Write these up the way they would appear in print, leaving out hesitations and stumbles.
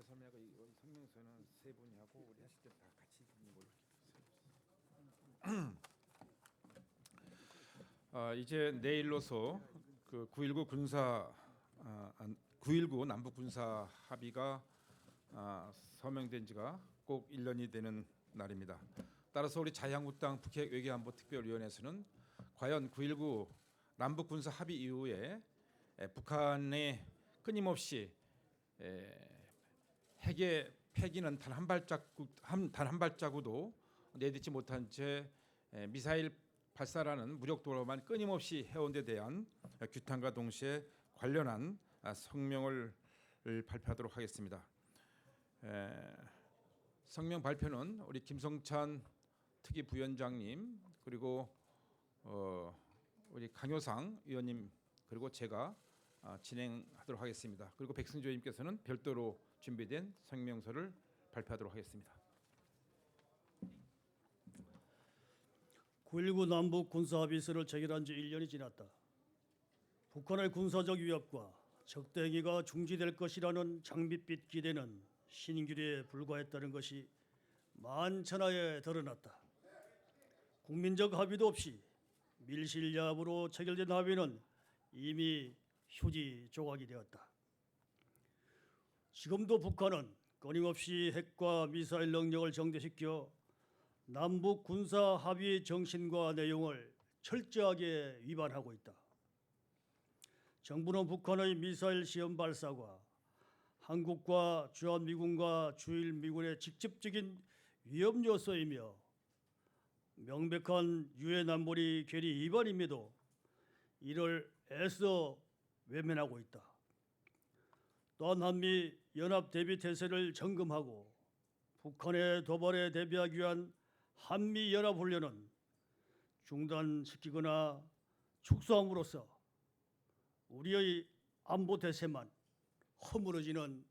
설명하고 이 성명서는 세 분이 하고 우리 하실 때 다 같이 있는 걸로. 이제 내일로서 그 9.19 남북 군사 합의가 서명된 지가 꼭 1년이 되는 날입니다. 따라서 우리 자유한국당 북핵 외교안보특별위원회에서는 과연 9.19 남북 군사 합의 이후에 북한의 끊임없이 핵의 폐기는 단 한 발자국도 내딛지 못한 채 미사일 발사라는 무력도로만 끊임없이 해온 데 대한 규탄과 동시에 관련한 성명을 발표하도록 하겠습니다. 성명 발표는 우리 김성찬 특위부위원장님 그리고 우리 강효상 위원님 그리고 제가 진행하도록 하겠습니다. 그리고 백승조 의원님께서는 별도로 준비된 성명서를 발표하도록 하겠습니다. 9.19 남북 군사합의서를 체결한 지 1년이 지났다. 북한의 군사적 위협과 적대 행위가 중지될 것이라는 장밋빛 기대는 신기루에 불과했다는 것이 만천하에 드러났다. 국민적 합의도 없이 밀실야합으로 체결된 합의는 이미 휴지 조각이 되었다. 지금도 북한은 끊임없이 핵과 미사일 능력을 정대시켜 남북 군사 합의 정신과 내용을 철저하게 위반하고 있다. 정부는 북한의 미사일 시험 발사가 한국과 주한미군과 주일미군의 직접적인 위협 요소이며 명백한 유엔 안보리 결의 위반임에도 이를 애써 외면하고 있다. 또한 한미 연합 대비 태세를 점검하고 북한의 도발에 대비하기 위한 한미 연합 훈련은 중단시키거나 축소함으로써 우리의 안보 대세만 허물어지는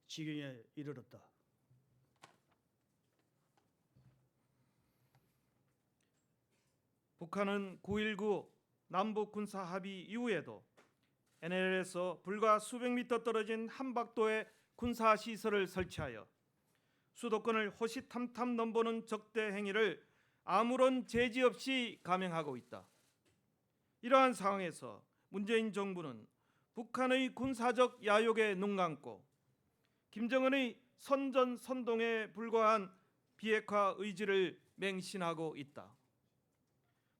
지경에 이르렀다. 북한은 9.19 남북 군사 합의 이후에도 NLL에서 불과 수백 미터 떨어진 한박도에 군사 시설을 설치하여 수도권을 호시탐탐 넘보는 적대 행위를 아무런 제지 없이 감행하고 있다. 이러한 상황에서 문재인 정부는 북한의 군사적 야욕에 눈 감고 김정은의 선전선동에 불과한 비핵화 의지를 맹신하고 있다.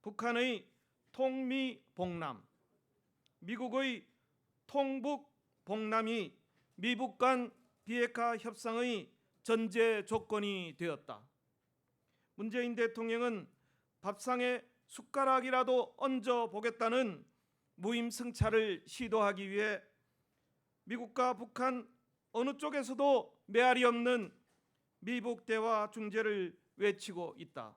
북한의 통미봉남, 미국의 통북봉남이 미북 간 비핵화 협상의 전제 조건이 되었다. 문재인 대통령은 밥상에 숟가락이라도 얹어 보겠다는 무임승차를 시도하기 위해 미국과 북한 어느 쪽에서도 메아리 없는 미북 대화 중재를 외치고 있다.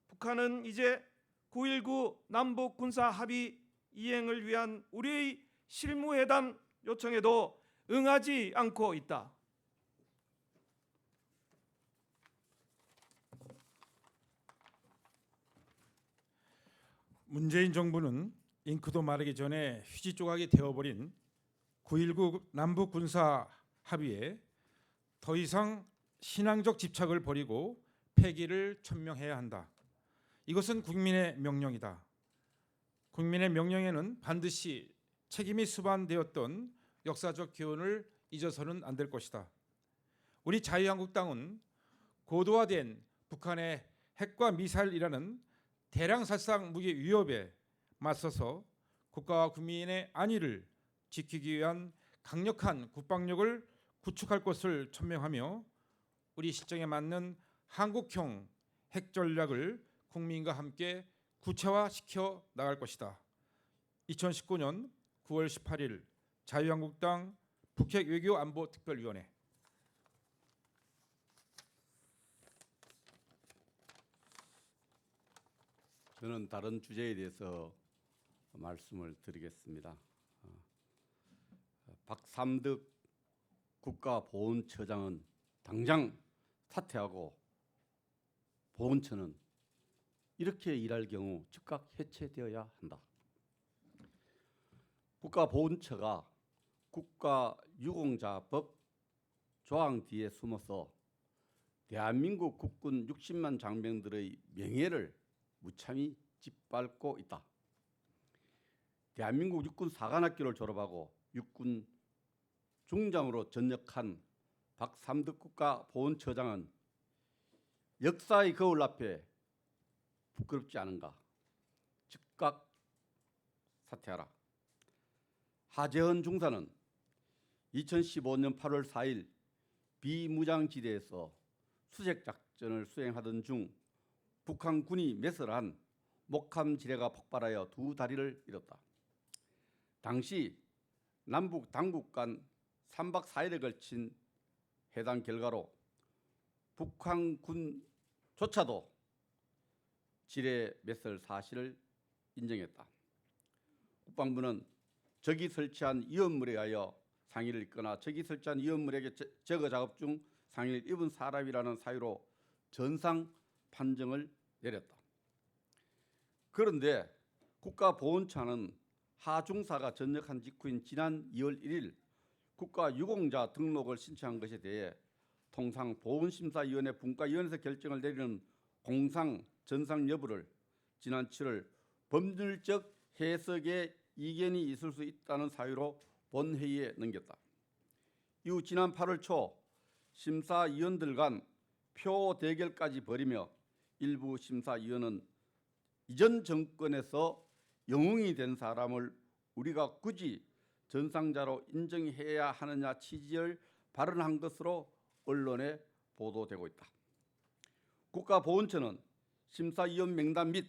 북한은 이제 9.19 남북 군사 합의 이행을 위한 우리의 실무회담 요청에도 응하지 않고 있다. 문재인 정부는 잉크도 마르기 전에 휴지 조각이 되어버린 9.19 남북 군사 합의에 더 이상 신앙적 집착을 버리고 폐기를 천명해야 한다. 이것은 국민의 명령이다. 국민의 명령에는 반드시 책임이 수반되었던 역사적 교훈을 잊어서는 안 될 것이다. 우리 자유한국당은 고도화된 북한의 핵과 미사일이라는 대량살상 무기 위협에 맞서서 국가와 국민의 안위를 지키기 위한 강력한 국방력을 구축할 것을 천명하며 우리 실정에 맞는 한국형 핵 전략을 국민과 함께 구체화시켜 나갈 것이다. 2019년 9월 18일 자유한국당 북핵 외교안보특별위원회. 저는 다른 주제에 대해서 말씀을 드리겠습니다. 박삼득 국가보훈처장은 당장 사퇴하고 보훈처는 이렇게 일할 경우 즉각 해체되어야 한다. 국가보훈처가 국가유공자법 조항 뒤에 숨어서 대한민국 국군 60만 장병들의 명예를 무참히 짓밟고 있다. 대한민국 육군 사관학교를 졸업하고 육군 중장으로 전역한 박삼득 국가보훈처장은 역사의 거울 앞에 부끄럽지 않은가? 즉각 사퇴하라. 하재헌 중사는 2015년 8월 4일 비무장지대에서 수색작전을 수행하던 중 북한군이 매설한 목함 지뢰가 폭발하여 두 다리를 잃었다. 당시 남북 당국 간 3박 4일에 걸친 회담 결과로 북한군조차도 지뢰 매설 사실을 인정했다. 국방부는 적이 설치한 위험물에 의하여 상해를 입거나 적이 설치한 위험물에게 제거 작업 중 상해를 입은 사람이라는 사유로 전상 판정을 내렸다. 그런데 국가보훈처는 하 중사가 전역한 직후인 지난 2월 1일 국가유공자 등록을 신청한 것에 대해 통상보훈심사위원회 분과위원회에서 결정을 내리는 공상 전상 여부를 지난 7월 법률적 해석의 이견이 있을 수 있다는 사유로 본회의에 넘겼다. 이후 지난 8월 초 심사위원들 간 표 대결까지 벌이며 일부 심사위원은 이전 정권에서 영웅이 된 사람을 우리가 굳이 전상자로 인정해야 하느냐 취지를 발언한 것으로 언론에 보도되고 있다. 국가보훈처는 심사위원 명단 및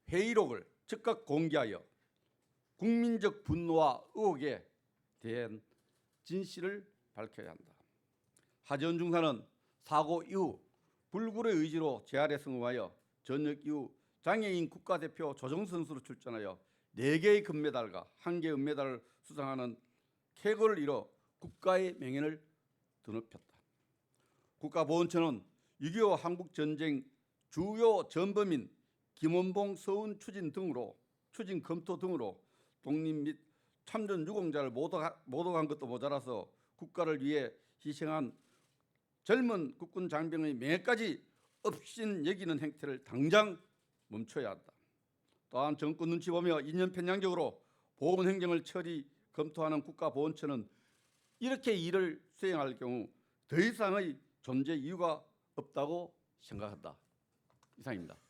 회의록을 즉각 공개하여 국민적 분노와 의혹에 대한 진실을 밝혀야 한다. 하재헌 중사는 사고 이후 불굴의 의지로 재활에 성공하여 전역 이후 장애인 국가대표 조정 선수로 출전하여 4개의 금메달과 1개의 은메달을 수상하는 쾌거를 이뤄 국가의 명예를 드높였다. 국가보훈처는 6.25 한국전쟁 주요 전범인 김원봉 서훈 추진 검토 등으로 독립 및 참전 유공자를 모독한 것도 모자라서 국가를 위해 희생한 젊은 국군 장병의 명예까지 업신 여기는 행태를 당장 멈춰야 한다. 또한 정권 눈치 보며 인연 편향적으로 보훈 행정을 검토하는 국가보훈처는 이렇게 일을 수행할 경우 더 이상의 존재 이유가 없다고 생각한다. 이상입니다.